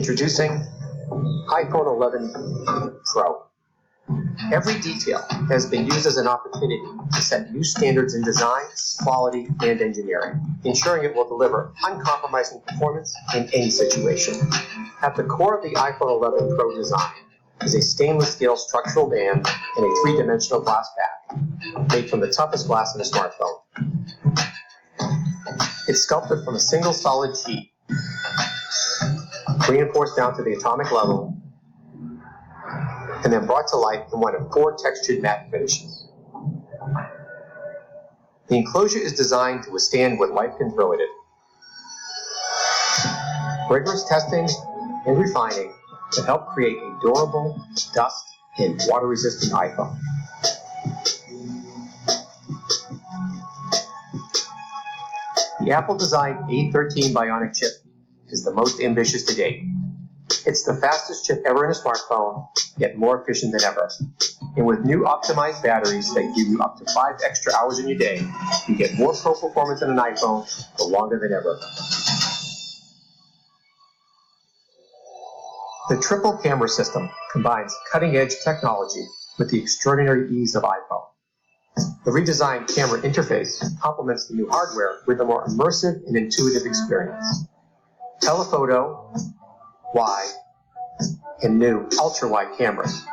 Introducing iPhone 11 Pro. Every detail has been used as an opportunity to set new standards in design, quality, and engineering, ensuring it will deliver uncompromising performance in any situation. At the core of the iPhone 11 Pro design is a stainless steel structural band and a three-dimensional glass back, made from the toughest glass in a smartphone. It's sculpted from a single solid sheet, reinforced down to the atomic level, and then brought to life in one of 4 textured matte finishes. The enclosure is designed to withstand what life can throw at it. Rigorous testing and refining to help create a durable, dust, and water-resistant iPhone. The Apple-designed A13 Bionic chip is the most ambitious to date. It's the fastest chip ever in a smartphone, yet more efficient than ever. And with new optimized batteries that give you up to 5 extra hours in your day, you get more pro performance in an iPhone for longer than ever. The triple camera system combines cutting-edge technology with the extraordinary ease of iPhone. The redesigned camera interface complements the new hardware with a more immersive and intuitive experience. Telephoto, wide, and new ultra-wide cameras.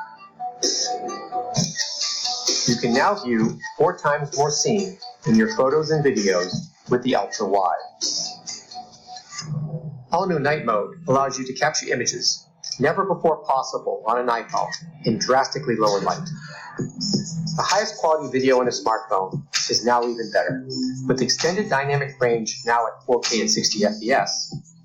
You can now view 4 times more scene in your photos and videos with the ultra-wide. All-new night mode allows you to capture images never before possible on an iPhone in drastically lower light. The highest quality video in a smartphone is now even better. With extended dynamic range now at 4K at 60 FPS,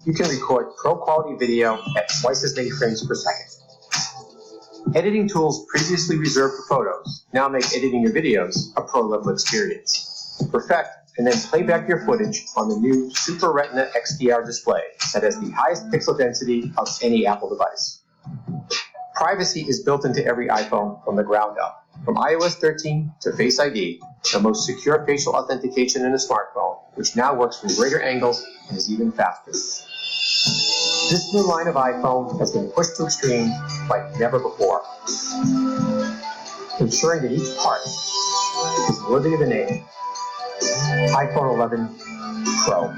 you can record pro-quality video at twice as many frames per second. Editing tools previously reserved for photos now make editing your videos a pro-level experience. Perfect and then play back your footage on the new Super Retina XDR display that has the highest pixel density of any Apple device. Privacy is built into every iPhone from the ground up. From iOS 13 to Face ID, the most secure facial authentication in a smartphone, which now works from greater angles and is even faster. This new line of iPhone has been pushed to extreme like never before, ensuring that each part is worthy of the name iPhone 11 Pro.